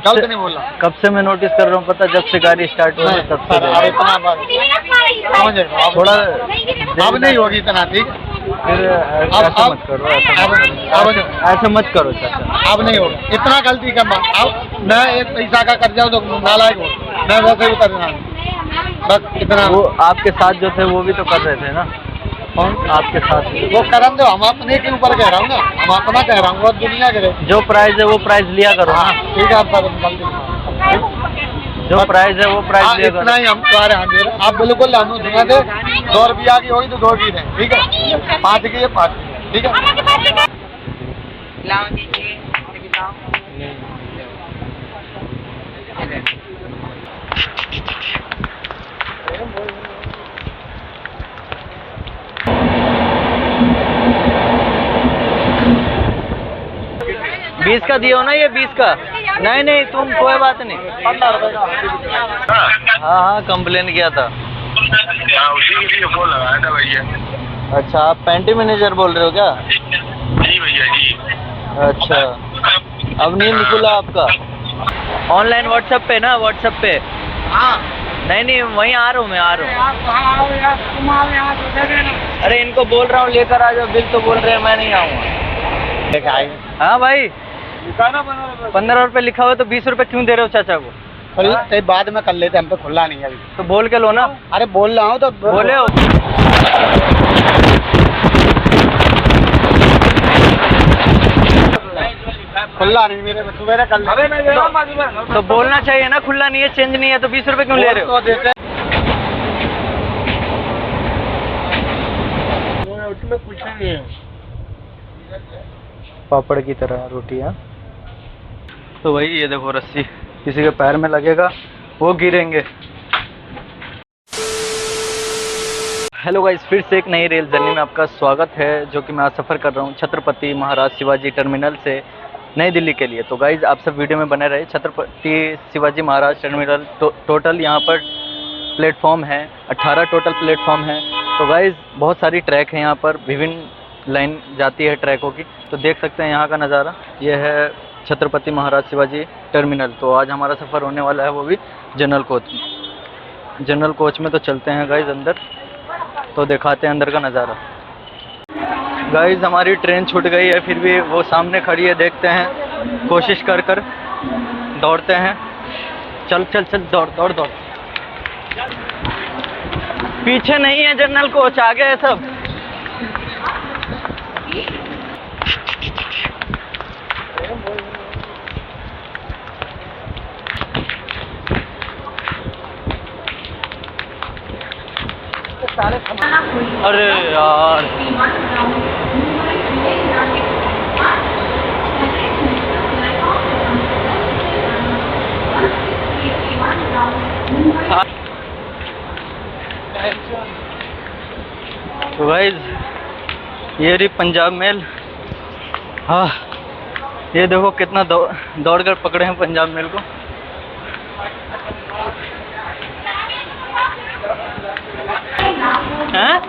गलत नहीं बोला। कब से मैं नोटिस कर रहा हूँ, पता जब से गाड़ी स्टार्ट हुई तब से थोड़ा अब नहीं होगी इतना, ठीक। फिर ऐसा मत करो, ऐसा मत करो चाचा। अब नहीं होगा इतना गलती करना। अब मैं एक पैसा का कर्जा तो नालायक हूँ, मैं वैसे ही उतरना बस इतना। वो आपके साथ जो थे वो भी तो कर रहे थे ना। कौन आपके साथ? वो करम दो, हम अपने के ऊपर कह रहा हूँ ना, हम अपना कह रहा हूँ, वो दुनिया करे। जो प्राइस है वो प्राइस लिया करो ना। ठीक है, आपका जो प्राइस है वो प्राइस लिया करो। इतना ही हम तुम्हारे हाथ जोड़े, आप बिल्कुल हम सुना दे। 2 रुपया की होगी तो 2 की दें, ठीक है। 5 की है 5, ठीक है। बीस का दियो ना, ये 20 का। नहीं नहीं तुम कोई बात नहीं। 15 रुपये का। हाँ हाँ कंप्लेन किया था। उसी के लिए फोन लगाया था भैया। अच्छा आप पेंटी मैनेजर बोल रहे हो क्या? जी भैया जी। अच्छा अब नहीं निकला आपका? ऑनलाइन व्हाट्सएप पे ना, व्हाट्सएप पे। हाँ नहीं नहीं वहीं आ रहा हूँ, मैं आ रहा हूँ। तुम आओ यहाँ तो दे देना। अरे इनको बोल रहा हूँ लेकर आ जाओ, बिल तो बोल रहे हैं मैं नहीं आऊँगा। लेके आए। हाँ भाई 15 रुपये लिखा हुआ तो 20 रुपये क्यों दे रहे हो चाचा को? तो बाद में कर लेते, हम पे खुला नहीं है अभी। तो बोल के लो ना। अरे बोल रहा हूँ तो बोले हो। खुला नहीं मेरे में, सुबह कर ले। तो बोलना चाहिए ना, खुला नहीं है, चेंज नहीं है तो 20 रुपये क्यों ले रहे हो? उसमें कुछ नहीं है। पापड़ की तरह रोटी है। तो वही ये देखो रस्सी किसी के पैर में लगेगा वो गिरेंगे। हेलो गाइस, फिर से एक नई रेल जर्नी में आपका स्वागत है, जो कि मैं आज सफ़र कर रहा हूँ छत्रपति महाराज शिवाजी टर्मिनल से नई दिल्ली के लिए। तो गाइस आप सब वीडियो में बने रहे। छत्रपति शिवाजी महाराज टर्मिनल टोटल यहाँ पर प्लेटफॉर्म है 18 टोटल प्लेटफॉर्म है। तो गाइस बहुत सारी ट्रैक है यहाँ पर, विभिन्न लाइन जाती है ट्रैकों की। तो देख सकते हैं यहाँ का नज़ारा, ये है छत्रपति महाराज शिवाजी टर्मिनल। तो आज हमारा सफ़र होने वाला है वो भी जनरल कोच में। तो चलते हैं गाइस अंदर, तो दिखाते हैं अंदर का नज़ारा। गाइस हमारी ट्रेन छूट गई है, फिर भी वो सामने खड़ी है, देखते हैं, कोशिश कर दौड़ते हैं। चल चल चल दौड़ दौड़ दौड़। पीछे नहीं है जनरल कोच, आगे है सब। अरे यार तो गाइस ये रही पंजाब मेल। हाँ ये देखो कितना दौड़ कर पकड़े हैं पंजाब मेल को। हैं?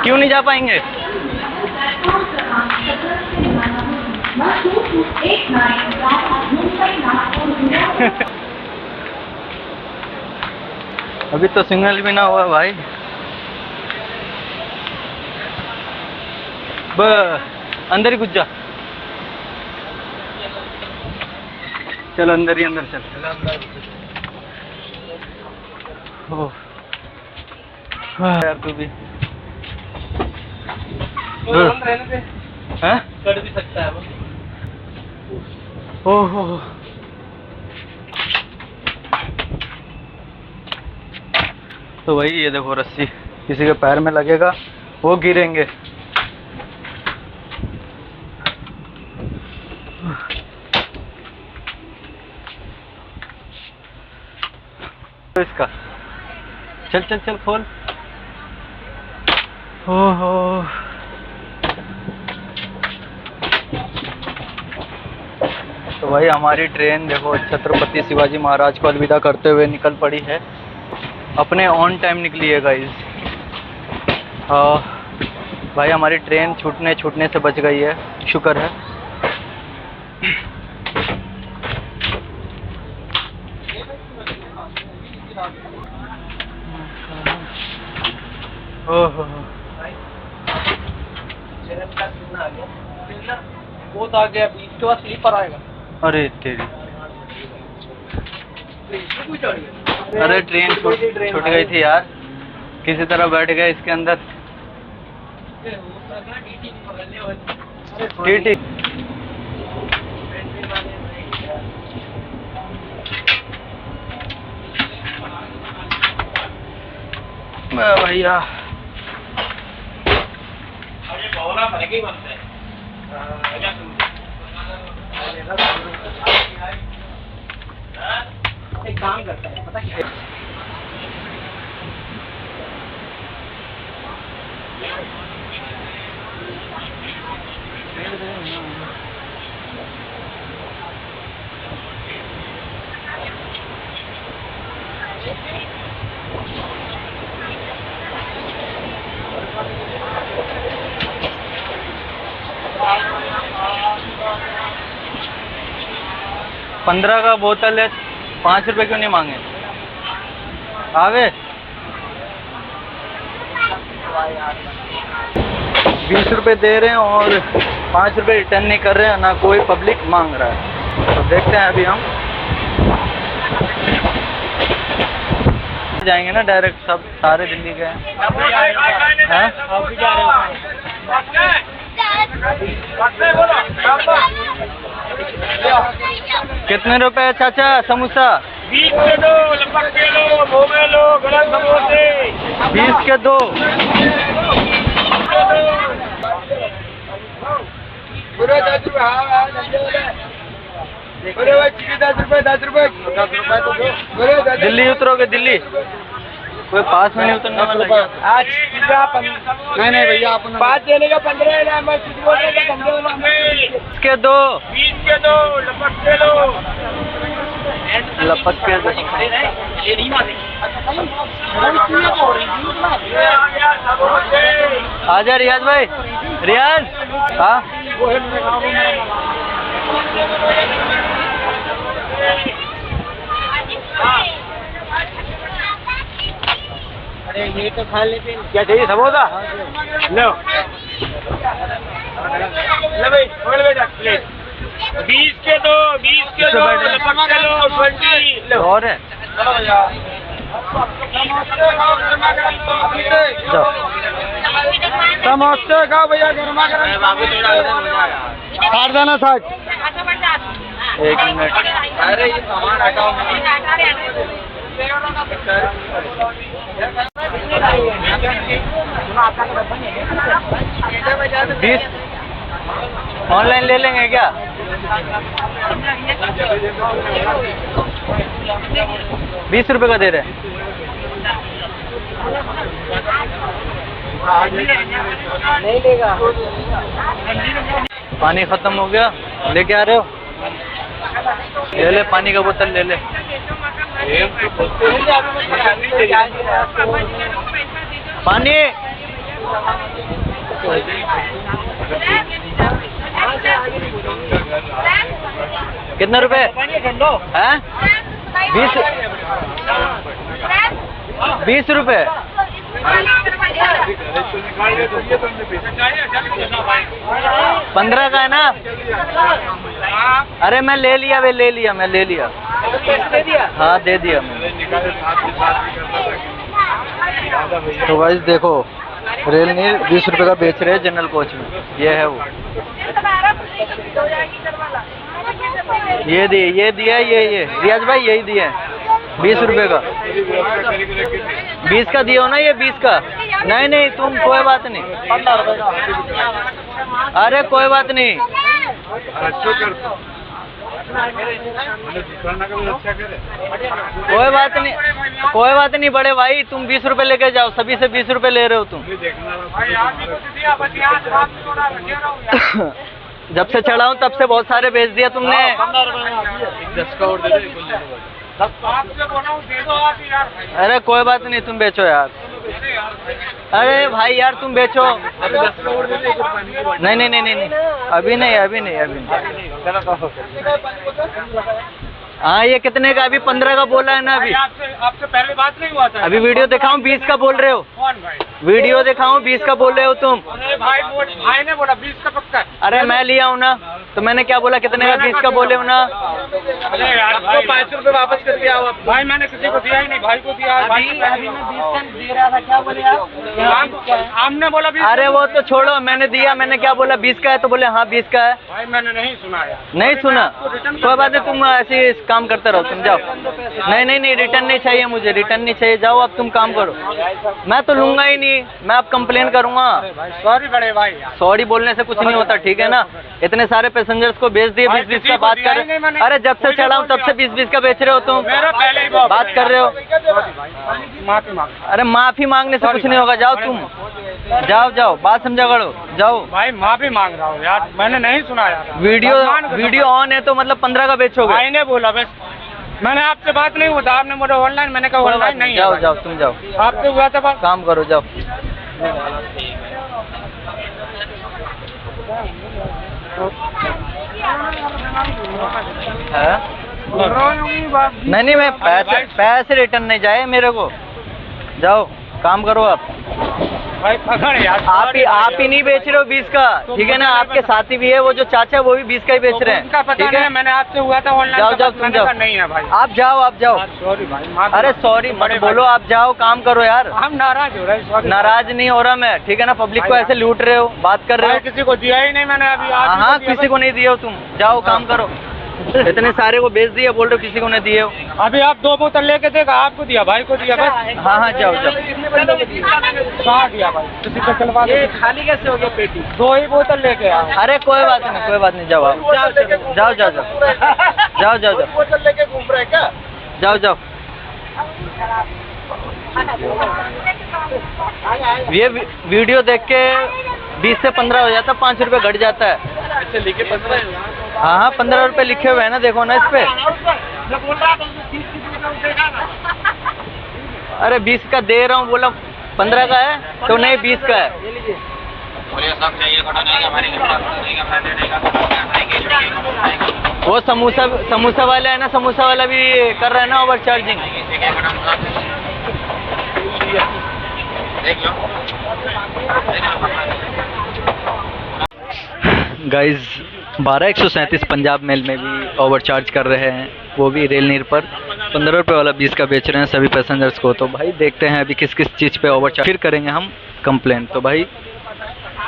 क्यों नहीं जा पाएंगे? अभी तो सिग्नल भी ना हुआ भाई। अंदर ही घुस जा। चल अंदर ही अंदर चल। ओह यार तू भी कर भी सकता है वो। ओहो तो वही ये देखो रस्सी किसी के पैर में लगेगा वो गिरेंगे। तो इसका चल चल चल खोल। ओहो तो भाई हमारी ट्रेन देखो छत्रपति शिवाजी महाराज को अलविदा करते हुए निकल पड़ी है। अपने ऑन टाइम निकली है गाइस। भाई हमारी ट्रेन छूटने से बच गई है, शुक्र है। ओहो बहुत आ गया, बीच के बाद स्लीपर आएगा। अरे तेरी, अरे ट्रेन छूट गई थी यार, किसी तरह बैठ गए इसके अंदर। टीटी भैया एक काम करता है, पता क्या? ₹15 का बोतल है, 5 रुपए क्यों नहीं मांगे? आवे 20 रुपए दे रहे हैं और 5 रुपए रिटर्न नहीं कर रहे हैं, ना कोई पब्लिक मांग रहा है। तो देखते हैं अभी हम जाएंगे ना डायरेक्ट, सब सारे दिल्ली गए हैं। कितने रुपए है चाचा समोसा? 20 के 2, लपक के लो, भोगे लो, गरम समोसे। 20 के 2। पूरे 10 रुपए, हाँ पूरे भाई, 10 रुपए, 10 रुपए, 10 रुपए तो दो। पूरे 10 दिल्ली उतरोगे? दिल्ली कोई पास में नहीं उतरने वाला है? आज नहीं नहीं भैया, आप 5 देने का 15 मैं के 2 20 के 2, लपक के लो। लपक के 2। आजा रियाज भाई, रियाज। हाँ अरे ये तो खा लेते। क्या चाहिए समोसा? लो ले भाई, बोल बेटा प्लेट। 20 के 2, 20 के 2, लपक के लो, 20 लो। और है समोसे खाओ भैया, गर्मा गर्म। 60 देना, 60। 1 मिनट। अरे ये सामान हटाओ। 20 ऑनलाइन ले लेंगे क्या? 20 रुपए का दे रहे हैं। नहीं लेगा। पानी खत्म हो गया, लेके आ रहे हो? ले ले पानी का बोतल ले ले। पानी कितने रुपए हैं? 20 रुपए। 15 का है ना? अरे मैं ले लिया, वे ले लिया, मैं ले लिया। हाँ दे दिया मैंने। तो गाइस देखो, रेल नील 20 रुपए का बेच रहे हैं जनरल कोच में। ये है वो, ये दिया ये रियाज भाई, यही दिया है 20 रुपए का। 20 का दिया हो ना ये? 20 का नहीं नहीं, तुम कोई बात नहीं। अरे कोई बात नहीं, कोई बात नहीं, कोई बात नहीं बड़े भाई, तुम 20 रुपए लेके जाओ, सभी से 20 रुपए ले रहे हो तुम। जब से चढ़ा हूँ तब से बहुत सारे बेच दिया तुमने। 10 का और दे दो। अरे कोई बात नहीं, तुम बेचो यार। अरे भाई यार तुम बेचो। नहीं नहीं नहीं नहीं, अभी नहीं अभी नहीं अभी नहीं। हाँ ये कितने का? अभी 15 का बोला है ना। अभी आपसे पहले बात नहीं हुआ था? अभी वीडियो दिखाऊं? 20 का बोल रहे हो। कौन भाई? वीडियो दिखाऊं 20 का बोल रहे हो तुम? अरे भाई ने बोला 20 का पक्का। अरे मैं लिया हूँ ना, तो मैंने क्या बोला कितने का 20 का बोले हो ना? अरे यार आपको 5 रुपए वापस करके आओ आप। भाई मैंने किसी को दिया ही नहीं, भाई को दिया। अभी मैं 20 का दे रहा था, क्या बोले आप? हमने बोला 20। अरे वो तो छोड़ो, मैंने दिया, मैंने क्या बोला 20 का है तो बोले हाँ 20 का है। भाई मैंने नहीं सुना यार। नहीं सुना? कोई बात नहीं, तुम ऐसे काम करते रहो, तुम जाओ। नहीं रिटर्न नहीं चाहिए मुझे, रिटर्न नहीं चाहिए, जाओ अब तुम काम करो। मैं तो लूंगा ही नहीं, मैं अब कंप्लेन करूंगा। सॉरी बड़े भाई। सॉरी बोलने से कुछ नहीं होता, ठीक है ना? इतने सारे पैसेंजर्स को बेच दिए 20-20 का बात कर रहे हो। अरे जब से चढ़ा हूँ तब से 20-20 का बेच रहे हो तुम, मेरा पहले ही बात कर रहे हो। माफी मांग। अरे माफी मांगने से कुछ नहीं होगा, जाओ तुम, जाओ बात समझा करो, जाओ। भाई माफी मांग रहा हूँ यार, मैंने नहीं सुना यार। वीडियो ऑन है तो मतलब 15 का बेचोगे? भाई ने बोला बस, मैंने आपसे बात नहीं हुआ था, आपने बोला ऑनलाइन, मैंने कहा ऑनलाइन नहीं है। जाओ तुम जाओ, आपसे हुआ था बात। काम करो, जाओ। है? नहीं मैं पैसे रिटर्न नहीं जाए मेरे को, जाओ काम करो आप। भाई पकड़ यार, आप ही नहीं बेच रहे हो 20 का, ठीक है ना? आपके साथी भी है, वो जो चाचा है वो भी 20 का ही बेच रहे हैं, ठीक है? मैंने आपसे हुआ था ऑनलाइन। जाओ तुम जाओ। नहीं है भाई, आप जाओ। सॉरी भाई। अरे सॉरी मत बोलो, आप जाओ काम करो यार। हम नाराज हो रहे हैं। नाराज नहीं हो रहा मैं, ठीक है ना? पब्लिक को ऐसे लूट रहे हो, बात कर रहे हो। किसी को दिया ही नहीं मैंने अभी। हाँ किसी को नहीं दिए हो तुम, जाओ काम करो। इतने सारे को बेच दिए, बोल रहे हो किसी को नहीं दिए हो। अभी आप 2 बोतल लेके देगा, आपको दिया, भाई को दिया बस। हाँ जाओ। कहाँ दिया भाई? किसी को चलवा दे। खाली कैसे हो गया पेटी? 2 ही बोतल लेके आओ। अरे कोई बात नहीं, जाओ आप, जाओ। बोतल लेके घूम रहे क्या? जाओ। ये वीडियो देख के 20 से 15 हो जाता, 5 रुपए घट जाता है। अच्छा लिखे 15? हाँ 15 रुपए लिखे हुए हैं ना, देखो ना इस पे। अरे 20 का दे रहा हूँ, बोला 15 का है तो नहीं 20 का है। वो समोसा वाला है ना, समोसा वाला भी कर रहा है ना over charging. Guys 12,137 Punjab mail में भी ओवर चार्ज कर रहे हैं, वो भी रेल नीर पर 15 रुपये वाला 20 का बेच रहे हैं सभी पैसेंजर्स को। तो भाई देखते हैं अभी किस किस चीज़ पे ओवर चार्ज, फिर करेंगे हम कंप्लेन। तो भाई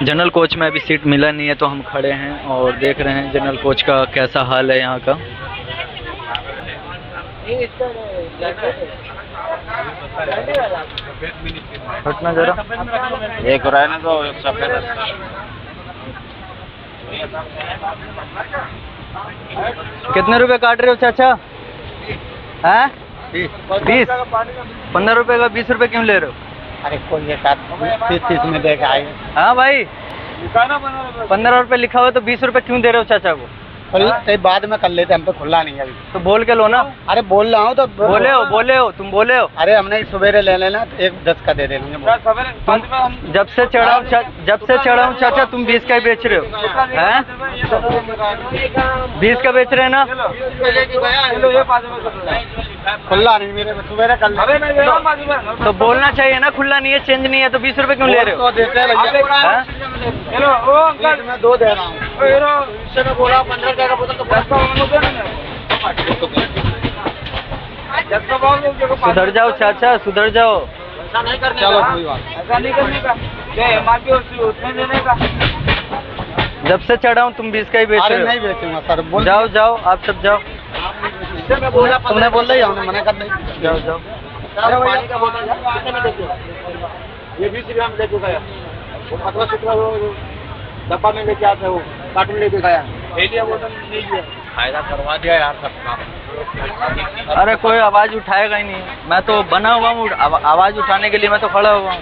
जनरल कोच में अभी सीट मिला नहीं है तो हम खड़े हैं और देख रहे हैं जनरल कोच का कैसा हाल है यहाँ का। हटना जरा, एक रहा है ना तो सफेद। कितने रुपए काट रहे हो चाचा? हैं? 20? 15 रुपए का 20 रुपए क्यों ले रहे हो? अरे कोई ये 30 में देगा आए। हाँ भाई 15 रुपए लिखा हुआ तो 20 रुपए क्यों दे रहे हो चाचा को? बाद में कर लेते, हम पे खुला नहीं है अभी। तो बोल के लो ना। अरे बोल रहा हूँ तो बोले हो तुम बोले हो। अरे हमने सवेरे ले लेना तो 1-10 का दे देंगे। जब से चढ़ा हूँ चाचा तुम 20 का ही बेच रहे हो हैं? 20 का बेच रहे हैं ना? खुला नहीं मेरे, सवेरे कर ले। तो बोलना चाहिए ना, खुला नहीं है, चेंज नहीं है तो 20 रुपए क्यों ले रहे हो? देते हैं भैया। हेलो ओ अंकल, मैं 2 दे रहा हूँ। इससे मैं बोला 15 का बोतल तो सुधर जाओ चाचा, सुधर जाओ। ऐसा नहीं करने। चलो कोई बात, ऐसा नहीं करने का, उसमें देने का। जब से चढ़ा हूँ तुम 20 का ही बेच रहे हो। नहीं बेचूंगा सर। जाओ आप सब जाओ। तुमने बोल रही हमने मना कर दी। जाओ। पानी का बोतल कितने में देते हो? ये 20 ग्राम लेके गया, वो 15 वो डब्बा में लेके आते हो, कार्टून लेके गया। बोतल नहीं दिया, फायदा करवा दिया यार सबका। अरे कोई आवाज उठाएगा ही नहीं, मैं तो बना हुआ हूँ आवाज उठाने के लिए, मैं तो खड़ा हुआ हूँ।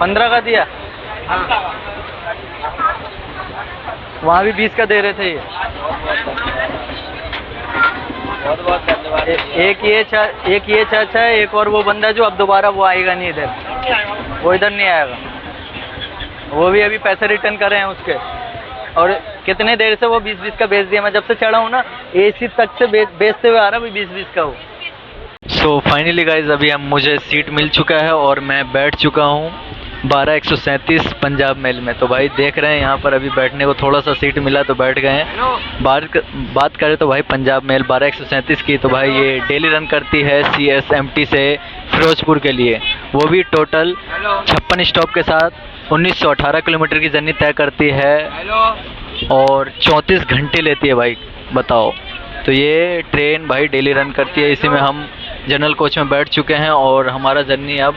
$15 का दिया, वहाँ भी 20 का दे रहे थे ये। बहुत धन्यवाद। एक ये चाचा है, एक और वो बंदा जो अब दोबारा वो आएगा नहीं इधर, वो इधर नहीं आएगा, वो भी अभी पैसे रिटर्न कर रहे हैं उसके। और कितने देर से वो 20-20 का बेच दिया, मैं जब से चढ़ा हूँ ना AC तक से बेचते हुए आ रहा, 20-20 का हो। सो फाइनली गाइज अभी मुझे सीट मिल चुका है और मैं बैठ चुका हूँ 12137 पंजाब मेल में। तो भाई देख रहे हैं यहाँ पर अभी बैठने को थोड़ा सा सीट मिला तो बैठ गए हैं। बात करें तो भाई पंजाब मेल 12137 की, तो भाई ये डेली रन करती है CSMT से फिरोजपुर के लिए, वो भी टोटल 56 स्टॉप के साथ 1918 किलोमीटर की जर्नी तय करती है और 34 घंटे लेती है भाई, बताओ। तो ये ट्रेन भाई डेली रन करती है, इसी में हम जनरल कोच में बैठ चुके हैं और हमारा जर्नी अब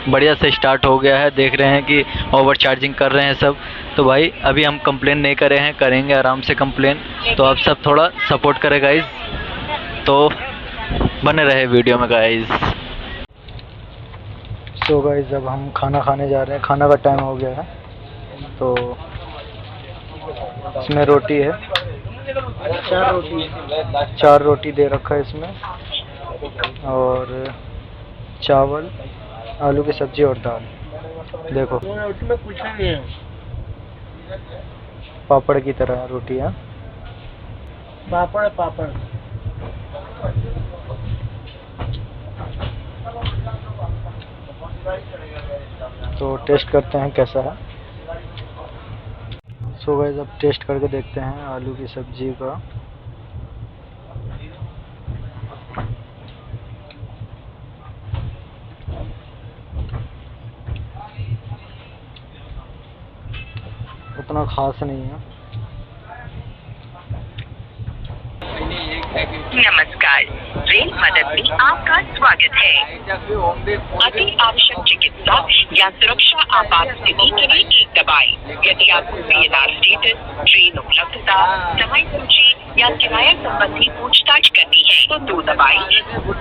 बढ़िया से स्टार्ट हो गया है। देख रहे हैं कि ओवर चार्जिंग कर रहे हैं सब, तो भाई अभी हम कंप्लेन नहीं करे हैं, करेंगे आराम से कंप्लेन। तो आप सब थोड़ा सपोर्ट करें गाइज, तो बने रहे वीडियो में गाइज। सो गाइज अब हम खाना खाने जा रहे हैं, खाना का टाइम हो गया है। तो इसमें रोटी है, 4 रोटी दे रखा है इसमें, और चावल, आलू की सब्जी और दाल। देखो उसमें कुछ नहीं है, पापड़ की तरह रोटी है। पापड़ पापड़। तो टेस्ट करते हैं कैसा है। सो गाइस अब टेस्ट करके देखते हैं आलू की सब्जी का। उतना खास नहीं है। नमस्कार, रेल मदद में आपका स्वागत है। अति आवश्यक चिकित्सा या सुरक्षा आपात स्थिति के लिए 1 दबाएं। यदि आपको PNR स्टेटस, ट्रेन उपलब्धता, समय सूची या किराया संबंधी पूछताछ करनी है तो 2 दबाएं।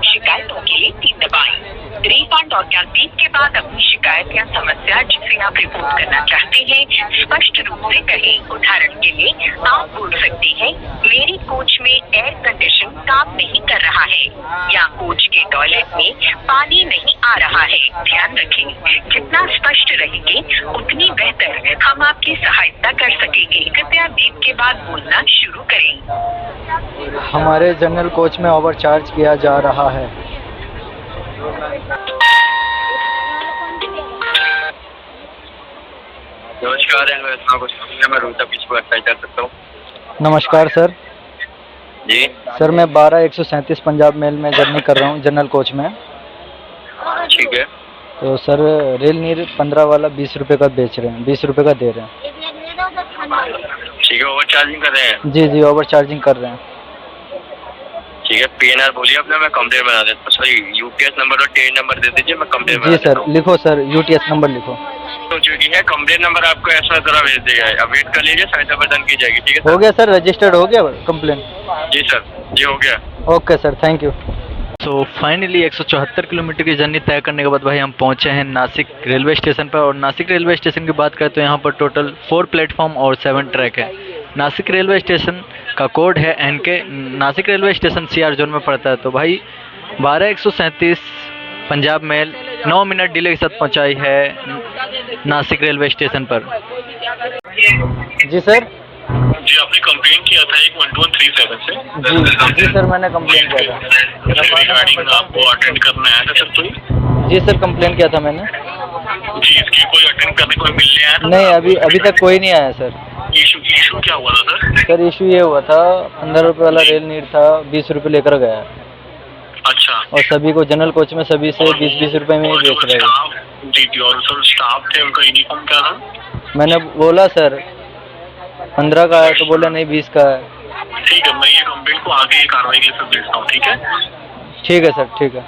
शिकायतों के लिए 3 दबाएं। रिफंड और कैंपेन के बाद अपनी शिकायत या समस्या जिसे आप रिपोर्ट करना चाहते हैं स्पष्ट रूप से कहें। उदाहरण के लिए आप बोल सकते हैं, मेरी कोच में एयर कंडीशन काम नहीं कर रहा है, या कोच के टॉयलेट में पानी नहीं आ रहा है। ध्यान रखें, जितना स्पष्ट रहेंगे उतनी बेहतर हम आपकी सहायता कर सकेंगे। कृपया बीप के बाद बोलना शुरू करें। हमारे जनरल कोच में ओवरचार्ज किया जा रहा है। नमस्कार, मैं रोहित कर सकता हूँ। नमस्कार सर। जी सर मैं 12137 पंजाब मेल में जर्नी कर रहा हूँ जनरल कोच में। ठीक है। तो सर रेल नीर 15 वाला 20 रुपये का बेच रहे हैं, 20 रुपये का दे रहे हैं। ठीक है, ओवर चार्जिंग कर रहे हैं। जी ओवर चार्जिंग कर रहे हैं। ठीक है, PNR बोलिए अपना, मैं कंप्लेन बना देता हूँ। सॉरी, UTS नंबर और ट्रेन नंबर दे दीजिए, मैं कंप्लेन बना जी देता सर हूँ। लिखो सर, UTS नंबर लिखो। हो चुकी है, कंप्लेन नंबर आपको ऐसा तरह भेज देगा, अब वेट कर लीजिए, सहायता प्रदान की जाएगी। ठीक है हो गया सर, रजिस्टर्ड हो गया कंप्लेन? जी सर, जी हो गया। Okay sir, thank you. So finally 174 kilometre की जर्नी तय करने के बाद भाई हम पहुंचे हैं नासिक रेलवे स्टेशन पर। और नासिक रेलवे स्टेशन की बात करें तो यहाँ पर टोटल 4 प्लेटफॉर्म और 7 ट्रैक है। नासिक रेलवे स्टेशन का कोड है NK। Nashik railway station CR zone में पड़ता है। तो भाई 12137 पंजाब मेल 9 मिनट डिले के साथ पहुँचाई है नासिक रेलवे स्टेशन पर। जी सर। जी, आपने कंप्लेन किया था 11237 से। जी सर, मैंने कंप्लेन किया था। रिगार्डिंग आपको अटेंड करना आया था सर कोई? जी सर, कंप्लेन किया था मैंने। जी, इसकी कोई अटेंड करने कोई मिलने आया था? नहीं, अभी तक कोई नहीं आया सर। इशू क्या हुआ था सर? सर इशू ये हुआ था, 15 रुपये वाला रेल नीर था, 20 रुपये लेकर गया। अच्छा। और सभी को जनरल कोच में सभी से 20-20 रुपये में ही बेच रहे हैं। जी, और सर स्टाफ थे, उनका यूनिफॉर्म क्या था? मैंने बोला सर 15 का है, तो बोले नहीं 20 का है। ठीक है, मैं ये कंप्लेन को आगे कार्रवाई के साथ भेजता हूँ। ठीक है? ठीक है सर, ठीक है।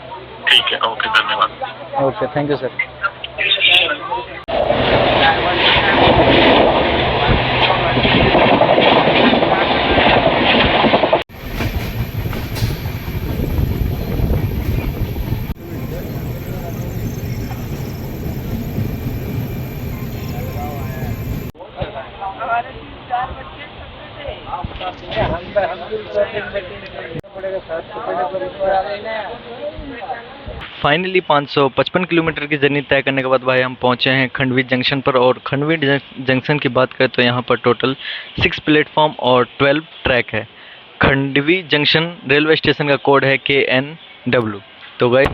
ठीक है, ओके, धन्यवाद। Okay, thank you sir. Finally 555 kilometre की जर्नी तय करने के बाद भाई हम पहुंचे हैं खंडवी जंक्शन पर। और खंडवी जंक्शन की बात करें तो यहाँ पर टोटल 6 प्लेटफॉर्म और 12 ट्रैक है। खंडवी जंक्शन रेलवे स्टेशन का कोड है KNW। तो भाई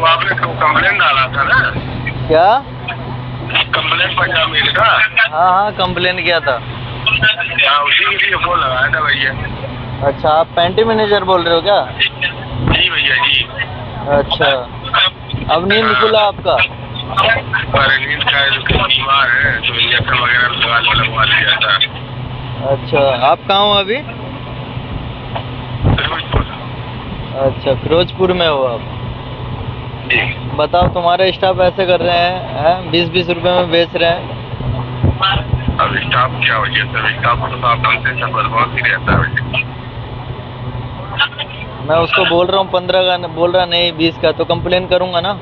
आपने कंप्लेन डाला था ना? क्या कंप्लेन पंजाब मेल का? हाँ कंप्लेन किया था। हाँ, उसी के लिए फोन लगाया था भैया। अच्छा, आप पेंटी मैनेजर बोल रहे हो क्या? जी भैया जी। अच्छा, अब नींद खुला आपका? अरे नींद का है, जो बीमार है तो इंजेक्शन वगैरह लगवा लिया था। अच्छा, आप कहाँ हो अभी? अच्छा, फिरोजपुर में हो आप? जी। बताओ, तुम्हारे स्टाफ ऐसे कर रहे हैं 20-20 रुपए में बेच रहे हैं। अब स्टाफ क्या हो गया सर? स्टाफ को तो आप जानते हैं, सब बदमाश ही रहता है। मैं उसको बोल रहा हूँ 15 का, बोल रहा नहीं 20 का, तो कंप्लेन करूँगा ना।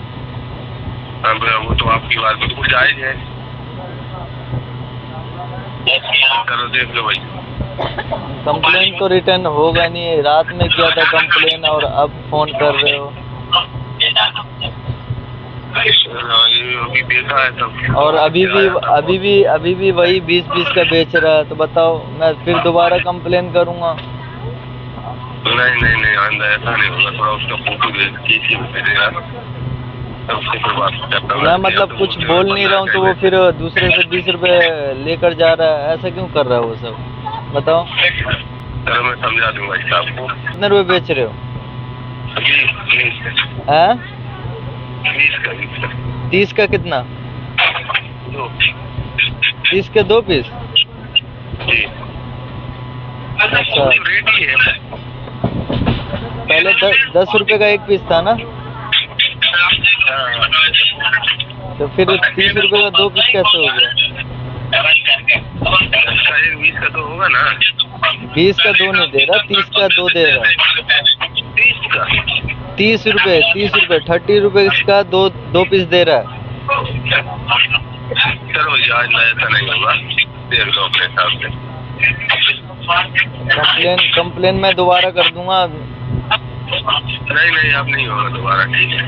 अब वो तो आपकी बात बिल्कुल जायज है। चलो देख लो भाई। कंप्लेन तो रिटर्न होगा नहीं, रात में किया था कंप्लेन और अब फोन कर रहे हो। ये अभी देखा है सब। और अभी भी वही 20-20 का बेच रहा है, तो बताओ मैं फिर दोबारा कंप्लेन करूँगा? नहीं आंदा ऐसा नहीं होगा। थोड़ा उसका फोटो भेजेगा, उससे फिर बात करता हूँ। मैं मतलब कुछ बोल नहीं रहा हूँ तो वो फिर दूसरे से 20 रुपए लेकर जा रहा है, ऐसा क्यों कर रहा है वो सब? बताओ। चलो मैं समझा दूंगा इस आपको। कितने रुपए बेच रहे हो? 30 का कितना? 30 के 2 पीस? जी। अच्छा, रेट ही है। पहले 10 रुपए का 1 पीस था ना? तो फिर 30 रुपए का 2 पीस कैसे हो गया? 20 का तो होगा ना? 20 का 2 नहीं दे रहा, 30 का 2 दे रहा है। 30 का? 30 रुपए 30 रुपए का दो पीस दे रहा है। चलो आज ना ऐसा नहीं होगा, देख लो अपने हिसाब से। कंप्लेन मैं दोबारा कर दूंगा। नहीं अब नहीं होगा दोबारा, ठीक है?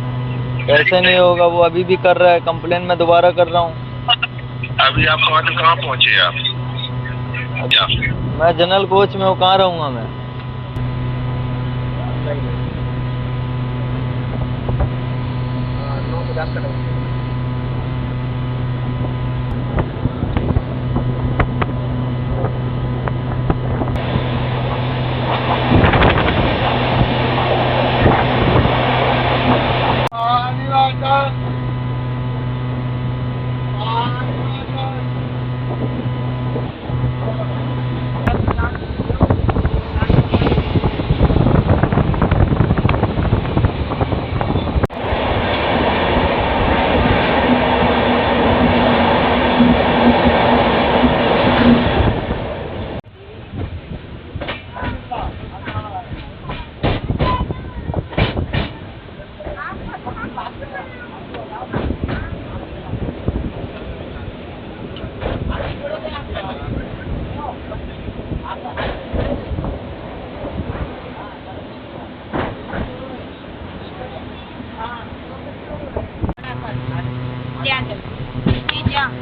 ऐसे नहीं होगा, वो अभी भी कर रहा है। कंप्लेन मैं दोबारा कर रहा हूँ। अभी आप कहाँ पहुँचे आप? मैं जनरल कोच में हूँ, कहाँ रहूँगा मैं?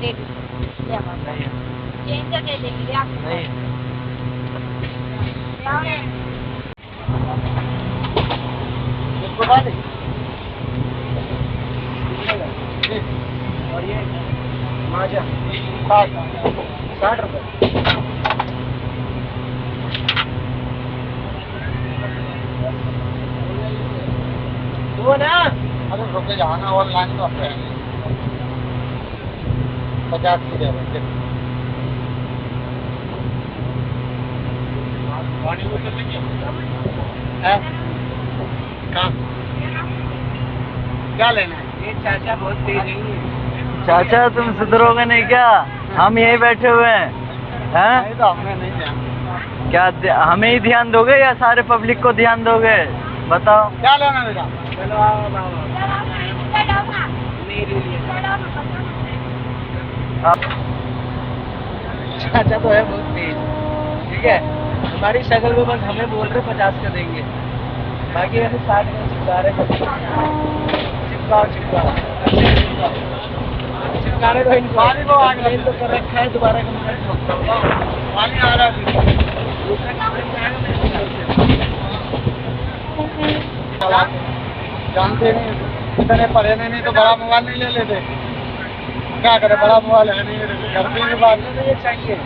ले लीजिए चेंज दे देंगे आपको नहीं और ये माजा 60 रुपये। वो ना अरे रुके जाना ऑनलाइन तो है 50 की दे रहे हैं। कहाँ क्या लेना है? ये चाचा बहुत तेज है। चाचा तुम सुधरोगे नहीं क्या? हम यहीं बैठे हुए हैं हैं? तो हमने नहीं ध्यान। क्या हमें ही ध्यान दोगे या सारे पब्लिक को ध्यान दोगे? बताओ क्या लेना बेटा? चलो आप चाचा तो है बहुत तेज, ठीक है। हमारी शक्ल में बस हमें बोल रहे 50 का देंगे, बाकी ऐसे 60 का चिपका रहे। चिपकाओ चिपका रहे तो इनको पानी को आग तो कर रखा है। दोबारा पानी आ रहा है। जानते नहीं इतने पढ़े नहीं तो बड़ा मोबाइल नहीं ले लेते। क्या करे, बड़ा मोबाइल है नहीं, घर पे भी बात नहीं। ये चाहिए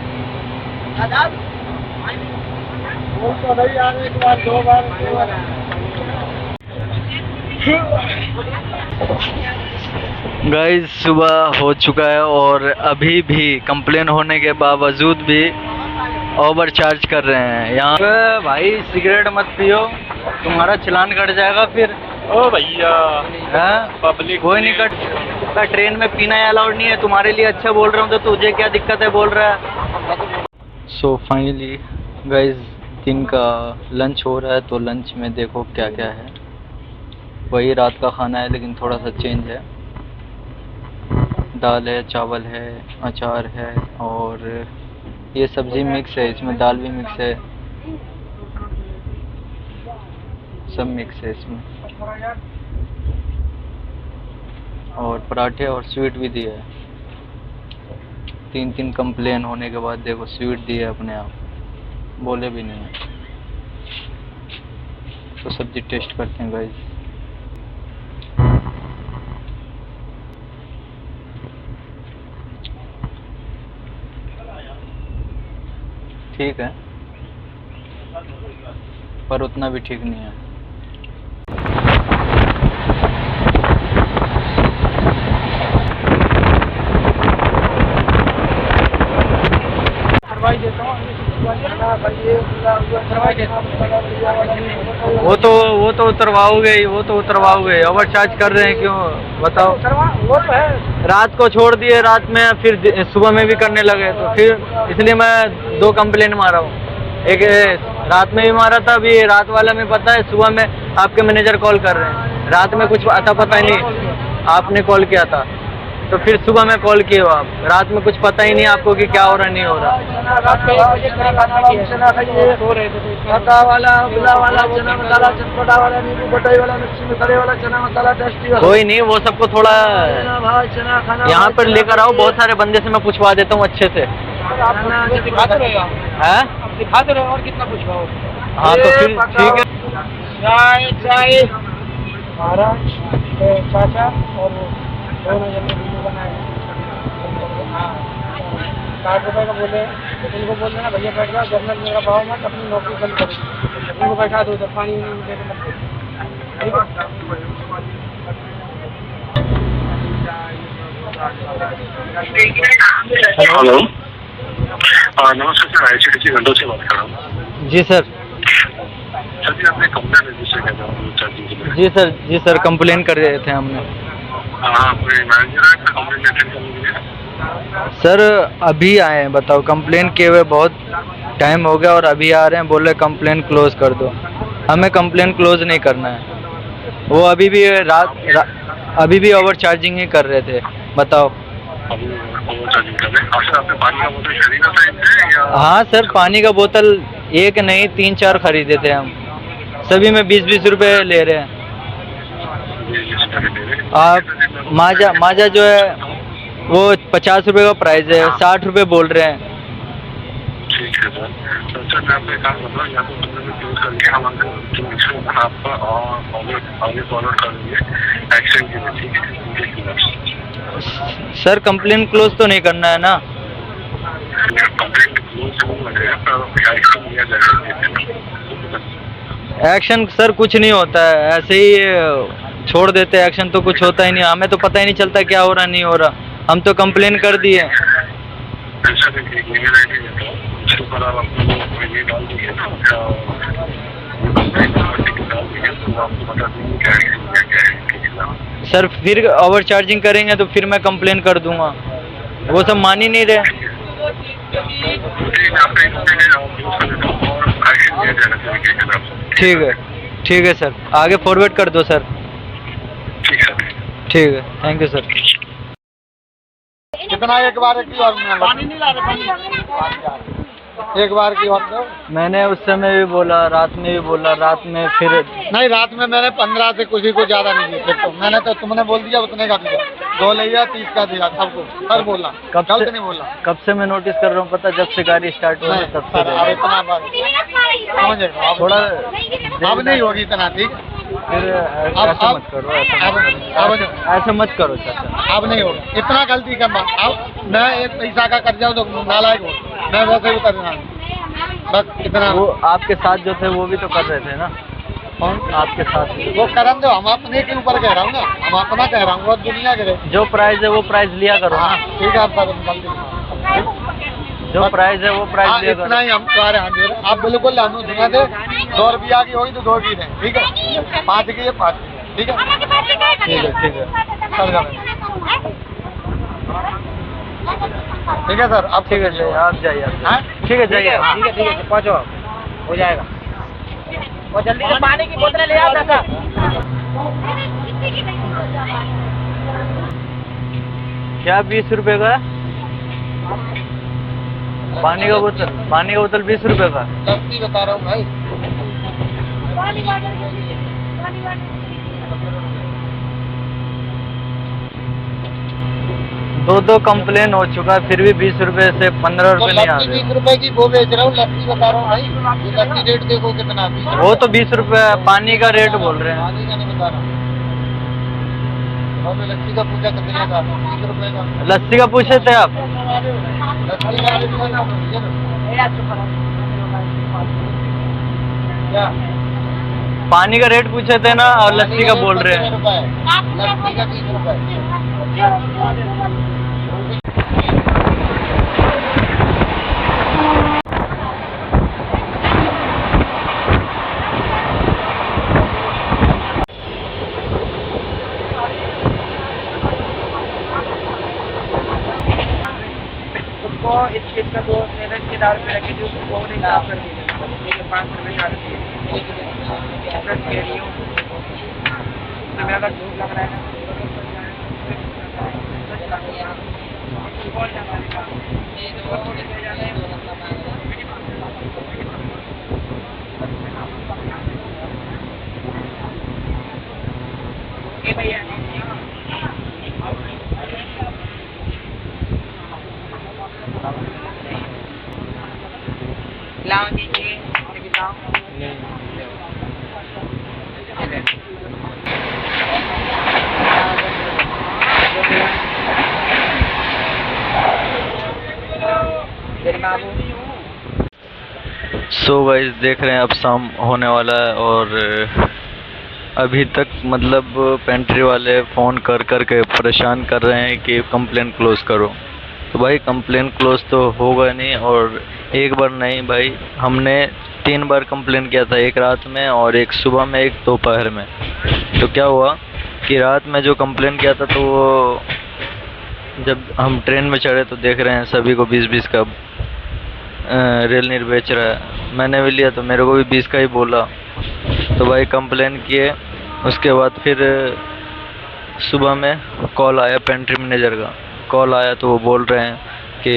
वो तो नहीं यार, एक बार दो बार गाइस सुबह हो चुका है और अभी भी कंप्लेन होने के बावजूद भी ओवर चार्ज कर रहे हैं यहाँ पे। भाई सिगरेट मत पियो, तुम्हारा चालान कट जाएगा फिर। ओ भैया पब्लिक कोई नहीं कट, ट्रेन में पीना अलाउड नहीं है। तुम्हारे लिए अच्छा बोल रहा हूँ तो तुझे क्या दिक्कत है बोल रहा है। सो फाइनली गाइस दिन का लंच हो रहा है, तो लंच में देखो क्या क्या है। वही रात का खाना है लेकिन थोड़ा सा चेंज है। दाल है, चावल है, अचार है और ये सब्जी मिक्स है, इसमें दाल भी मिक्स है, सब मिक्स है इसमें। और पराठे और स्वीट भी दिया है। 3 कंप्लेन होने के बाद देखो स्वीट दिए अपने आप, बोले भी नहीं है। तो सब्जी टेस्ट करते हैं गाइस। ठीक है पर उतना भी ठीक नहीं है। वो तो उतरवाओगे ही, वो तो उतरवाओगे। ओवरचार्ज कर रहे हैं क्यों बताओ? वो तो है। रात को छोड़ दिए, रात में फिर सुबह में भी करने लगे, तो फिर इसलिए मैं 2 कंप्लेन मारा हूँ। एक रात में भी मारा था, अभी रात वाला में पता है। सुबह में आपके मैनेजर कॉल कर रहे हैं, रात में कुछ आता पता ही नहीं, आपने कॉल किया था तो फिर सुबह में कॉल किए हो आप। रात में कुछ पता ही नहीं आपको कि क्या हो रहा नहीं हो रहा। कोई नहीं, वो सबको थोड़ा यहाँ पर लेकर आओ। बहुत सारे बंदे से मैं पूछवा देता हूँ अच्छे से। दिखाते रहो और कितना पूछवाओ। हाँ तो फिर ठीक है। चाय महाराज चाचा और दोनों जन वीडियो बनाए। 60 रुपये का बोले, इनको बोल देना भैया बैठ जाओ, जब मेरा भाव मत अपनी नौकरी बंद करो। इनको बैठा दो, उधर पानी नहीं मिले तो हेलो, नमस्कार सर, ICTC घंटों से बात कर रहा हूँ। जी सर। सर जी आपने कंप्लेन रजिस्टर किया था? जी सर कंप्लेन कर रहे थे हमने। हाँ, कोई मैनेजर है कंप्लेन अटेंड करने के लिए? सर अभी आए हैं, बताओ। कंप्लेन किए हुए बहुत टाइम हो गया और अभी आ रहे हैं, बोल रहे कंप्लेन क्लोज कर दो। हमें कंप्लेन क्लोज नहीं करना है। वो अभी भी अभी भी ओवर चार्जिंग ही कर रहे थे, बताओ। हाँ सर, पानी का बोतल एक नहीं 3-4 खरीदे थे हम, सभी में 20-20 रुपये ले रहे हैं। आप माजा जो है वो 50 रुपये का प्राइस है, 60 रुपये बोल रहे हैं। ठीक है सर। तो सर मैं आपको एक काम कर रहा हूँ, या तो तुमने भी क्लोज करके हम आपका आगे फॉरवर्ड कर देंगे एक्शन के लिए, ठीक है? सर कंप्लेन क्लोज तो नहीं करना है ना? कंप्लेंट क्लोज हो गया पर एक्शन लिया जाएगा। एक्शन सर कुछ नहीं होता है, ऐसे ही छोड़ देते हैं, एक्शन तो कुछ होता ही नहीं, हमें तो पता ही नहीं चलता क्या हो रहा नहीं हो रहा, हम तो कंप्लेन कर दिए। सर एक ईमेल आईडी देता हूँ, उसके ऊपर आप अपना ये डाल दीजिए ना, डाल दीजिए तो आपको बता देंगे क्या है। सर फिर ओवर चार्जिंग करेंगे तो फिर मैं कंप्लेन कर दूंगा, वो सब मान ही नहीं रहे। ठीक है सर, आगे फॉरवर्ड कर दो सर। ठीक है, थैंक यू सर। कितना एक बार की और पानी नहीं ला रहे, एक बार की और दो। मैंने उस समय भी बोला, रात में भी बोला, रात में फिर नहीं, रात में मैंने 15 से किसी को ज्यादा नहीं दिया, तो मैंने तो तुमने बोल दिया उतने का दिया, 2 लिया 30 का दिया सबको, सर बोला गलत नहीं बोला। कब से मैं नोटिस कर रहा हूँ, पता जब से गाड़ी स्टार्ट हुई तब से अब इतना बात समझेगा, थोड़ा अब नहीं होगी इतना, ठीक। फिर ऐसा मत करो, ऐसा मत करो सर। अब नहीं होगा, इतना गलती करना। अब मैं एक पैसा का कर जाऊँ तो नालायक हो, मैं वैसे भी करना, बस इतना। वो आपके साथ जो थे वो भी तो कर रहे थे ना? कौन आपके साथ वो करन दो, हम अपने के ऊपर कह रहा हूँ ना, हम अपना कह रहा हूँ, वो दुनिया के जो प्राइस है वो प्राइस लिया करो ना। ठीक है, आप जो प्राइस है वो प्राइस लिया इतना ही हम तुम्हारे हाथ दे रहे हैं। आप बिल्कुल हम सुना दे, 2 रुपया की होगी तो 2 की दें, ठीक है? 5 की है 5 की, ठीक है? ठीक है ठीक है सर, अब ठीक है जाइए, आप जाइए, ठीक है जाइए, ठीक है पहुँचो, हो जाएगा। और जल्दी से पानी की बोतलें ले आओ दादा। क्या 20 रुपए का? पानी का बोतल 20 रुपए का। सस्ती बता रहा हूँ भाई। दो कंप्लेन हो चुका है, फिर भी 20 रुपए से 15 रुपए नहीं आ रहे। 20 रुपए की वो बेच रहा हूँ, लस्सी बता रहा हूँ भाई। लस्सी रेट देखो कितना, 20। वो तो 20 रुपए पानी का रेट बोल रहे हैं। पानी का नहीं बता रहा, लस्सी का पूछा कितने का? 20 रुपए का। लस्सी का पूछे थे आप? लस्सी का क्या? पानी का रेट पूछे थे ना, और लस्सी का बोल रहे हैं। लस्सी का 20 रुपए। इसका 2 मेरे दाल पे रखे थे, उसको वो नहीं साफ कर दिए, 5 रुपये का मेरा धूप लग रहा है भैया। लाओ दीजिए, सो गाइस देख रहे हैं अब शाम होने वाला है, और अभी तक मतलब पेंट्री वाले फ़ोन कर कर के परेशान कर रहे हैं कि कंप्लेन क्लोज़ करो। तो भाई कंप्लेन क्लोज़ तो होगा नहीं, और एक बार नहीं भाई, हमने 3 बार कंप्लेन किया था, एक रात में और एक सुबह में, एक दोपहर में। तो क्या हुआ कि रात में जो कंप्लेन किया था, तो वो जब हम ट्रेन में चढ़े तो देख रहे हैं सभी को 20-20 का रेल नीर बेच रहा है। मैंने भी लिया तो मेरे को भी 20 का ही बोला। तो भाई कंप्लेन किए, उसके बाद फिर सुबह में कॉल आया, पेंट्री मैनेजर का कॉल आया, तो वो बोल रहे हैं कि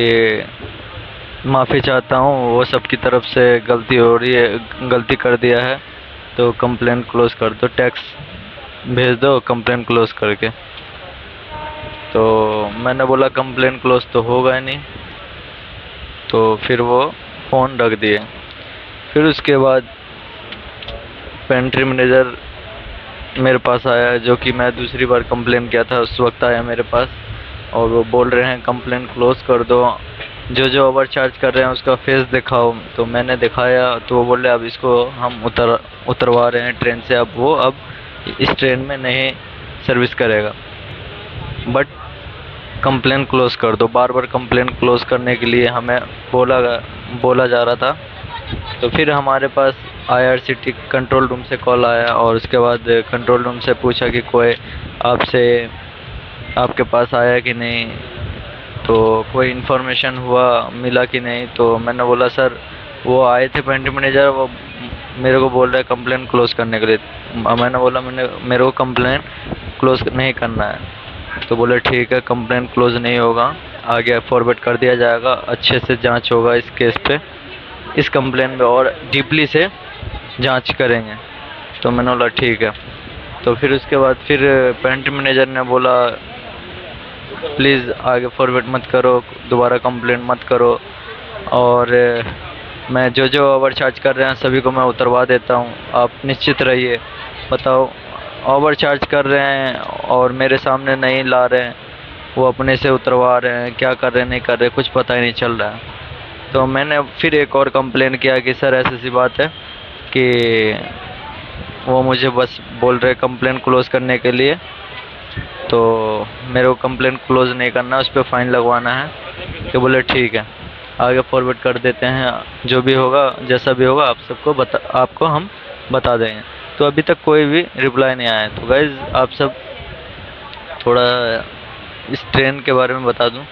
माफ़ी चाहता हूँ, वो सबकी तरफ से गलती हो रही है, गलती कर दिया है, तो कंप्लेन क्लोज़ कर दो, टैक्स भेज दो कंप्लेन क्लोज़ करके। तो मैंने बोला कंप्लेन क्लोज तो होगा ही नहीं, तो फिर वो फ़ोन रख दिए। फिर उसके बाद पेंट्री मैनेजर मेरे पास आया, जो कि मैं दूसरी बार कंप्लेन किया था उस वक्त आया मेरे पास, और वो बोल रहे हैं कंप्लेन क्लोज कर दो, जो जो ओवर चार्ज कर रहे हैं उसका फेस दिखाओ। तो मैंने दिखाया तो वो बोले अब इसको हम उतरवा रहे हैं ट्रेन से, अब वो अब इस ट्रेन में नहीं सर्विस करेगा, बट कंप्लेन क्लोज कर दो। बार बार कंप्लेन क्लोज करने के लिए हमें बोला जा रहा था। तो फिर हमारे पास IRCT कंट्रोल रूम से कॉल आया, और उसके बाद कंट्रोल रूम से पूछा कि कोई आपके पास आया कि नहीं, तो कोई इन्फॉर्मेशन मिला कि नहीं। तो मैंने बोला सर वो आए थे पेंट्री मैनेजर, वो मेरे को बोल रहे कंप्लेन क्लोज करने के लिए। मैंने बोला मेरे को कंप्लेन क्लोज नहीं करना है। तो बोले ठीक है, कंप्लेन क्लोज नहीं होगा, आगे फॉरवर्ड कर दिया जाएगा, अच्छे से जांच होगा इस केस पे, इस कंप्लेन में और डीपली से जांच करेंगे। तो मैंने बोला ठीक है। तो फिर उसके बाद फिर पेंट्री मैनेजर ने बोला प्लीज़ आगे फॉरवर्ड मत करो, दोबारा कंप्लेन मत करो, और मैं जो जो ओवर चार्ज कर रहे हैं सभी को मैं उतरवा देता हूँ, आप निश्चित रहिए। बताओ, ओवर चार्ज कर रहे हैं और मेरे सामने नहीं ला रहे हैं, वो अपने से उतरवा रहे हैं, क्या कर रहे हैं नहीं कर रहे कुछ पता ही नहीं चल रहा है। तो मैंने फिर एक और कंप्लेन किया कि सर ऐसी सी बात है कि वो मुझे बस बोल रहे कंप्लेन क्लोज करने के लिए, तो मेरे को कंप्लेन क्लोज नहीं करना, उस पर फ़ाइन लगवाना है। तो बोले ठीक है, आगे फॉरवर्ड कर देते हैं, जो भी होगा जैसा भी होगा आपको हम बता देंगे। तो अभी तक कोई भी रिप्लाई नहीं आया। तो गाइज़ आप सब थोड़ा इस ट्रेन के बारे में बता दूं।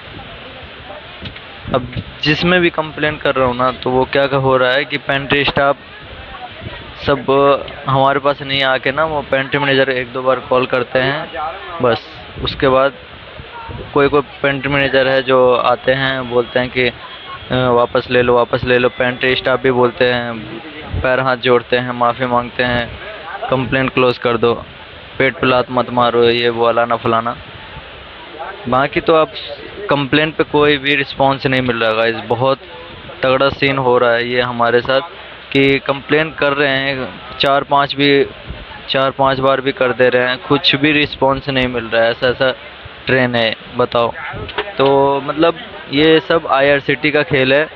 अब जिसमें भी कंप्लेन कर रहा हूँ ना, तो वो क्या हो रहा है कि पेंट्री स्टाफ सब हमारे पास नहीं आके ना, वो पेंट्री मैनेजर एक दो बार कॉल करते हैं बस। उसके बाद कोई पेंट्री मैनेजर है जो आते हैं, बोलते हैं कि वापस ले लो वापस ले लो। पेंट्री स्टाफ भी बोलते हैं, पैर हाथ जोड़ते हैं, माफ़ी मांगते हैं, कंप्लेन क्लोज कर दो, पेट पे लात मत मारो, ये वो अलाना फलाना। बाकी तो अब कंप्लेन पे कोई भी रिस्पांस नहीं मिल रहा गाइस, बहुत तगड़ा सीन हो रहा है ये हमारे साथ कि कंप्लेन कर रहे हैं 4-5 बार भी कर दे रहे हैं, कुछ भी रिस्पांस नहीं मिल रहा है। ऐसा ट्रेन है, बताओ। तो मतलब ये सब IRCT का खेल है,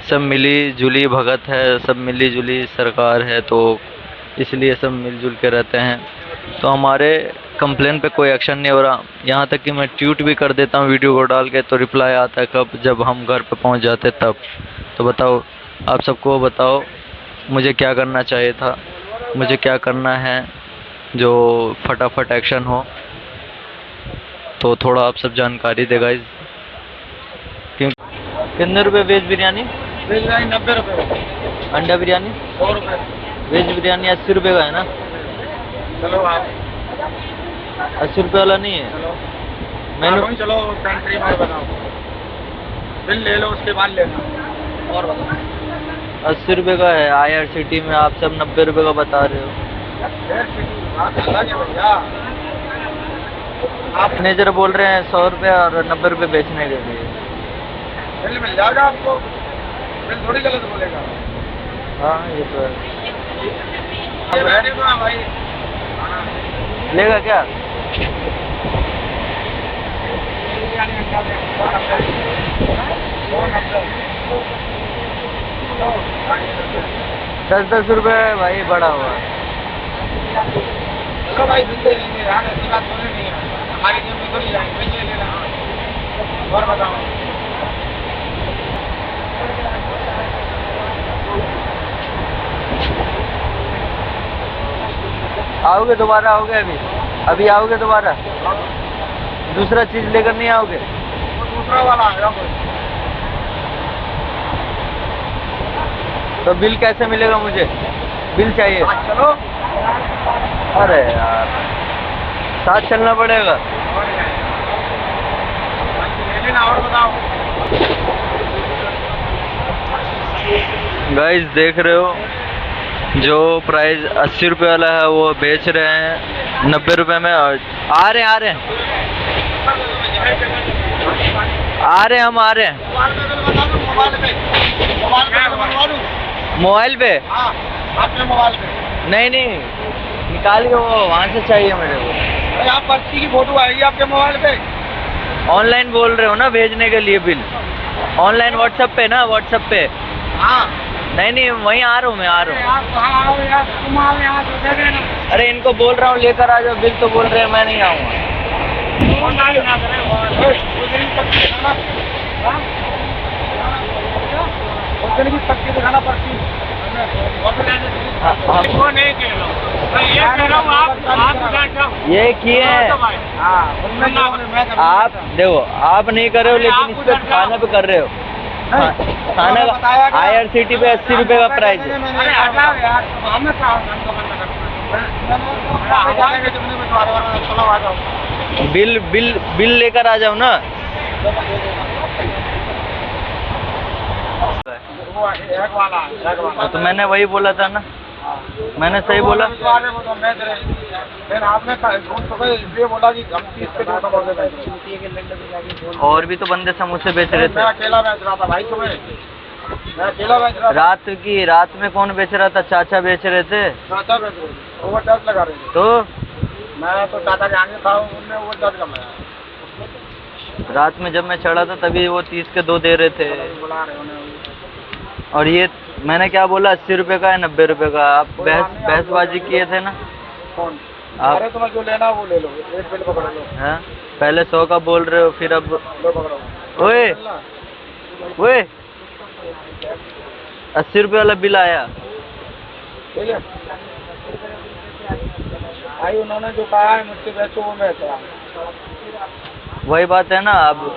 सब मिली जुली भगत है, सब मिली जुली सरकार है, तो इसलिए सब मिलजुल के रहते हैं। तो हमारे कंप्लेन पे कोई एक्शन नहीं हो रहा, यहाँ तक कि मैं ट्वीट भी कर देता हूँ वीडियो को डाल के, तो रिप्लाई आता है कब, जब हम घर पे पहुँच जाते तब। तो बताओ, आप सबको बताओ मुझे क्या करना चाहिए था, मुझे क्या करना है जो फटाफट एक्शन हो। तो थोड़ा आप सब जानकारी दे गाइस। कितने रुपए वेज बिरयानी? वेज बिरयानी 90 रुपये, अंडा बिरयानी 100 रुपये। वेज बिरयानी 80 रुपये का है ना? चलो आप 80 रुपये वाला नहीं है चलो मैंने। चलो पेंट्री में बनाओ, बिल ले लो उसके बाद लेना। और बताओ 80 रुपये का है, IRCT में आप सब 90 रुपये का बता रहे हो। बात अलग है भैया। आप मैनेजर बोल रहे हैं 100 रुपये और 90 रुपये बेचने के लिए। बिल मिल जाएगा आपको, बिल थोड़ी गलत बोलेगा। हाँ ये तो है। ये बैठे तो भाई लेगा क्या? दस रुपये भाई बड़ा हुआ। चलो भाई बिल दे देंगे यार, ऐसी बात बोले नहीं है, हमारी जेब में थोड़ी जाएंगे, भैया ले लेना। और बताओ आओगे दोबारा? आओगे अभी आओगे दोबारा? दूसरा चीज लेकर नहीं आओगे? वो दूसरा वाला आएगा कोई। तो बिल कैसे मिलेगा? मुझे बिल चाहिए। चलो अरे यार, साथ चलना पड़ेगा। ले लेना। और बताओ गाइस देख रहे हो, जो प्राइस 80 रुपये वाला है वो बेच रहे हैं 90 रुपये में। और आ रहे हैं आ रहे हैं, हम आ रहे हैं। मोबाइल पे? हाँ, आपके मोबाइल पे। नहीं नहीं, निकालिए, वो वहाँ से चाहिए मेरे को। अरे आप पर्ची की फोटो आएगी आपके मोबाइल पे। ऑनलाइन बोल रहे हो ना भेजने के लिए बिल? ऑनलाइन व्हाट्सएप पे ना, व्हाट्सएप पे? हाँ। नहीं नहीं, वहीं आ रहा हूँ, मैं आ रहा हूँ। आप कहाँ आओ यार, तुम आओ यहाँ से दे देना। अरे इनको बोल रहा हूँ लेकर आ जाओ, बिल तो बोल रहे हैं मैं नहीं आऊँगा। ऑनलाइन ना करें, की पर्ची दिखाना पर्ची। वो नहीं कह रहा हूँ, मैं ये कह रहा हूँ आप जान जाओ। ये किए हैं हाँ, आप, देखो आप नहीं कर रहे हो, लेकिन इस पे खाना पे कर रहे हो। खाना का IRCT पे 80 रुपए का प्राइस है। अरे हटाओ यार, हमें क्या बिल बिल बिल लेकर आ जाओ ना। तो मैंने वही बोला था ना, मैंने सही बोला। आपने इसलिए बोला कि हम 30 पे 2 समोसे बेच रहे। और भी तो बंदे समोसे बेच रहे मैं थे। अकेला बेच रहा था भाई, तुम्हें मैं अकेला बेच रहा था। रात में कौन बेच रहा था? चाचा बेच रहे थे। चाचा बेच रहे थे, ओवर चार्ज लगा रहे थे। तो मैं तो चाचा के आगे था, उन्होंने ओवर चार्ज कर लगाया। रात में जब मैं चढ़ा था तभी वो 30 के 2 दे रहे थे। बुला रहे उन्हें। और ये मैंने क्या बोला, 80 रुपए का है, 90 रुपए का? आप बहसबाजी किए थे ना कौन? आप? अरे तुम्हें जो लेना वो ले लो, एक बिल पकड़ लो। हाँ, पहले 100 का बोल रहे हो, फिर अब लो पकड़ो। ओए ओए 80 रुपए वाला बिल आया। ठीक है भाई, उन्होंने जो कहा है मुझसे बेचो वो बेच रहा। वही बात है ना, अब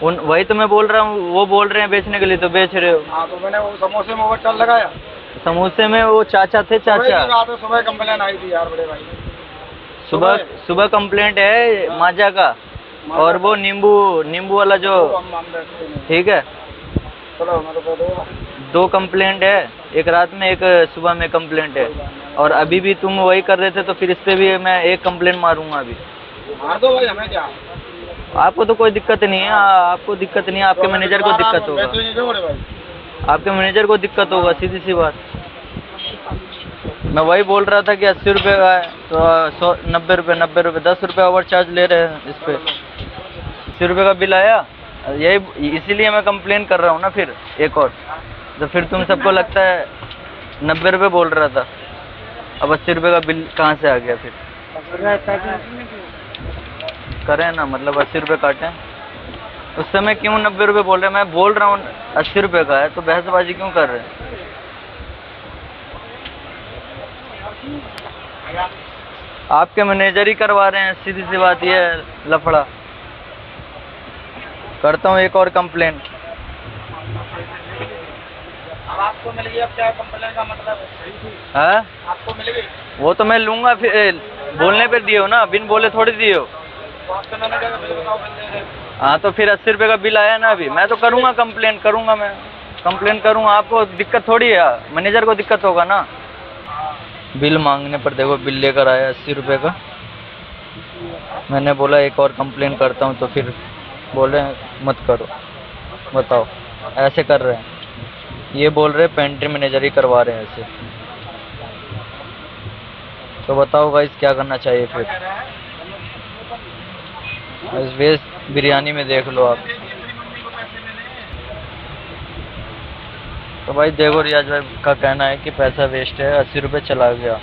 वही तो मैं बोल रहा हूँ, वो बोल रहे हैं बेचने के लिए तो बेच रहे हो। हाँ, तो मैंने वो समोसे में ओवर चार्ज लगाया। समोसे में वो चाचा थे, चाचा। सुबह कंप्लेन आई थी यार बड़े भाई। सुबह कंप्लेंट है माजा का, और वो नींबू वाला जो, हम बेचते नहीं। ठीक है। चलो मैं तो कह दूंगा। 2 कंप्लेंट है, एक रात में एक सुबह में कंप्लेंट है, और अभी भी तुम वही कर रहे थे, तो फिर इस पे भी मैं एक कंप्लेंट मारूंगा अभी। मार दो भाई, हमें क्या। आपको तो कोई दिक्कत नहीं है, आपको दिक्कत नहीं है, आपके मैनेजर को दिक्कत होगा। आपके मैनेजर को दिक्कत होगा, सीधी सी बात। मैं वही बोल रहा था कि 80 रुपये का है तो 90 रुपये 10 रुपये ओवर चार्ज ले रहे हैं इस पे। 80 रुपये का बिल आया, यही इसीलिए मैं कंप्लेन कर रहा हूँ ना फिर एक और। तो फिर तुम सबको लगता है 90 रुपये बोल रहा था, अब 80 रुपये का बिल कहाँ से आ गया फिर? करें ना, मतलब 80 रुपये काटें। उस समय क्यों 90 रुपये बोल रहे हैं? मैं बोल रहा हूँ 80 रुपये का है, तो बहसबाजी क्यों कर रहे हैं? आपके मैनेजर ही करवा रहे हैं, सीधी सी बात ये है लफड़ा। करता हूँ एक और कंप्लेंट। अब आपको मिल गई, अब क्या कंप्लेन का मतलब है? आपको मिल गई वो तो मैं लूँगा, फिर बोलने पे दिए हो ना, बिन बोले थोड़ी दिए हो। हाँ, तो फिर 80 रुपये का बिल आया ना अभी, मैं तो करूँगा कंप्लेंट, करूँगा मैं कंप्लेंट करूँगा। आपको दिक्कत थोड़ी है, मैनेजर को दिक्कत होगा ना। बिल मांगने पर देखो बिल लेकर आया 80 रुपये का। मैंने बोला एक और कंप्लेंट करता हूँ, तो फिर बोले मत करो। बताओ, ऐसे कर रहे हैं, ये बोल रहे पेंट्री मैनेजर ही करवा रहे हैं ऐसे। तो बताओ गाइस क्या करना चाहिए फिर? इस वेज बिरयानी में देख लो आप। तो भाई देखो, रियाज भाई का कहना है कि पैसा वेस्ट है, 80 रुपये चला गया।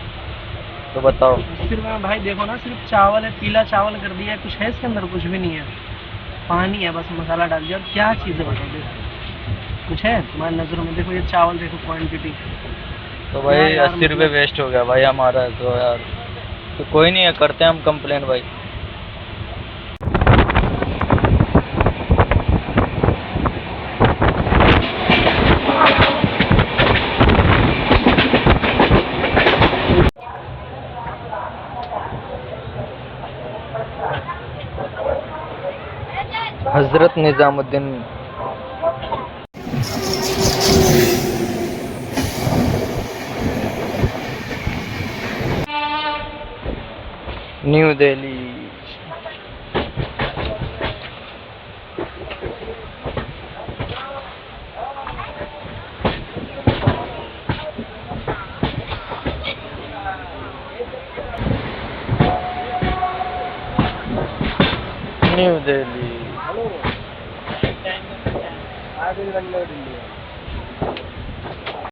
तो बताओ। 80 रुपये में भाई देखो ना, सिर्फ चावल है, पीला चावल कर दिया है, कुछ है इसके अंदर? कुछ भी नहीं है, पानी है बस, मसाला डाल दिया। क्या चीज़ है बताओ, देखो कुछ है तुम्हारी नज़रों में? देखो ये चावल, देखो क्वान्टिटी। तो भाई 80 रुपये वेस्ट हो गया भाई हमारा। तो यार तो कोई नहीं है, करते हैं हम कंप्लेन भाई। Hazrat Nizamuddin new Delhi. New Delhi.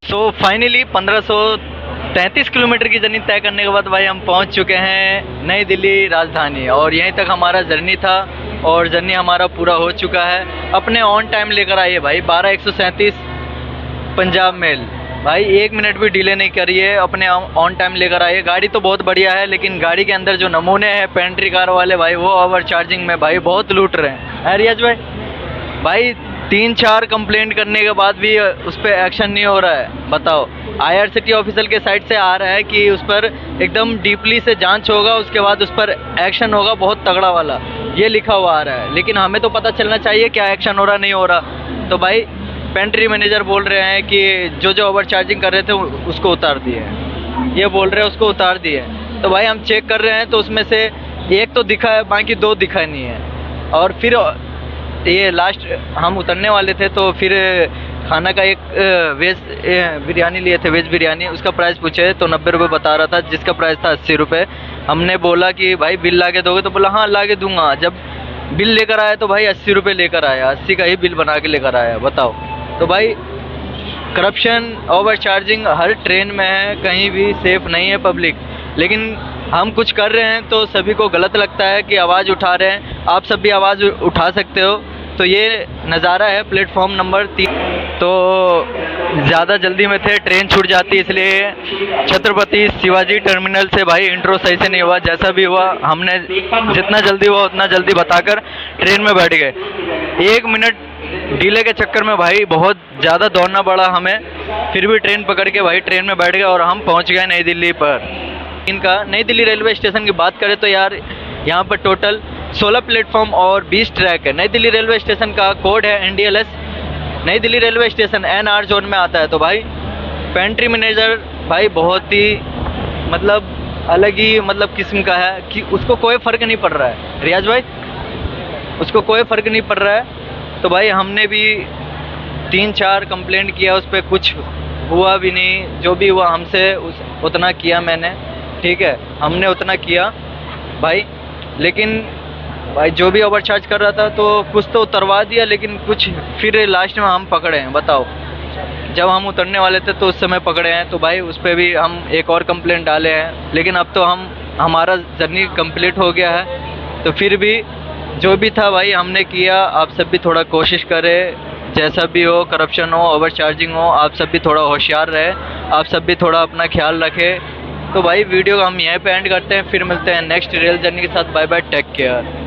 So finally 1533 kilometre की जर्नी तय करने के बाद भाई हम पहुंच चुके हैं नई दिल्ली राजधानी, और यहीं तक हमारा जर्नी था और जर्नी हमारा पूरा हो चुका है। अपने ऑन टाइम लेकर आइए भाई 12137 पंजाब मेल, भाई 1 मिनट भी डिले नहीं करिए, अपने ऑन टाइम लेकर आइए। गाड़ी तो बहुत बढ़िया है, लेकिन गाड़ी के अंदर जो नमूने हैं पेंट्री कार वाले भाई, वो ओवर चार्जिंग में भाई बहुत लूट रहे हैं। रियाज भाई 3-4 कंप्लेंट करने के बाद भी उस पर एक्शन नहीं हो रहा है। बताओ, IRCTC ऑफिशियल के साइड से आ रहा है कि उस पर एकदम डीपली से जांच होगा, उसके बाद उस पर एक्शन होगा बहुत तगड़ा वाला, ये लिखा हुआ आ रहा है। लेकिन हमें तो पता चलना चाहिए क्या एक्शन हो रहा नहीं हो रहा। तो भाई पेंट्री मैनेजर बोल रहे हैं कि जो ओवर चार्जिंग कर रहे थे उसको उतार दिए, ये बोल रहे हैं उसको उतार दिए। तो भाई हम चेक कर रहे हैं तो उसमें से एक तो दिखा है, बाकी 2 दिखा नहीं है। और फिर ये लास्ट हम उतरने वाले थे तो फिर खाना का एक वेज बिरयानी लिए थे, वेज बिरयानी, उसका प्राइस पूछे तो 90 रुपये बता रहा था, जिसका प्राइस था 80 रुपये। हमने बोला कि भाई बिल ला के दोगे, तो बोला हाँ ला के दूंगा। जब बिल लेकर आया तो भाई 80 रुपये लेकर आया, 80 का ही बिल बना के लेकर आया। बताओ, तो भाई करप्शन, ओवर चार्जिंग हर ट्रेन में है, कहीं भी सेफ नहीं है पब्लिक। लेकिन हम कुछ कर रहे हैं तो सभी को गलत लगता है कि आवाज़ उठा रहे हैं। आप सब भी आवाज़ उठा सकते हो। तो ये नज़ारा है प्लेटफॉर्म नंबर 3। तो ज़्यादा जल्दी में थे, ट्रेन छूट जाती, इसलिए छत्रपति शिवाजी टर्मिनल से भाई इंट्रो सही से नहीं हुआ। जैसा भी हुआ हमने जितना जल्दी हुआ उतना जल्दी बताकर ट्रेन में बैठ गए। 1 मिनट डिले के चक्कर में भाई बहुत ज़्यादा दौड़ना पड़ा हमें, फिर भी ट्रेन पकड़ के भाई ट्रेन में बैठ गए और हम पहुंच गए नई दिल्ली पर। इनका नई दिल्ली रेलवे स्टेशन की बात करें तो यार यहाँ पर टोटल 16 प्लेटफॉर्म और 20 ट्रैक है। नई दिल्ली रेलवे स्टेशन का कोड है NDLS। नई Delhi railway station NR zone में आता है। तो भाई पेंट्री मैनेजर भाई बहुत ही मतलब अलग ही मतलब किस्म का है कि उसको कोई फ़र्क नहीं पड़ रहा है। रियाज भाई, उसको कोई फ़र्क नहीं पड़ रहा है। तो भाई हमने भी 3-4 कंप्लेंट किया, उस पर कुछ हुआ भी नहीं। जो भी हुआ हमसे उतना किया मैंने, ठीक है, हमने उतना किया भाई। लेकिन भाई जो भी ओवरचार्ज कर रहा था तो कुछ तो उतरवा दिया, लेकिन कुछ फिर लास्ट में हम पकड़े हैं। बताओ, जब हम उतरने वाले थे तो उस समय पकड़े हैं। तो भाई उस पर भी हम एक और कंप्लेंट डाले हैं, लेकिन अब तो हमारा जर्नी कंप्लीट हो गया है। तो फिर भी जो भी था भाई हमने किया। आप सब भी थोड़ा कोशिश करें, जैसा भी हो, करप्शन हो, ओवर चार्जिंग हो, आप सब भी थोड़ा होशियार रहे, आप सब भी थोड़ा अपना ख्याल रखें। तो भाई वीडियो को हम यहीं पे एंड करते हैं, फिर मिलते हैं नेक्स्ट रेल जर्नी के साथ। Bye bye, take care.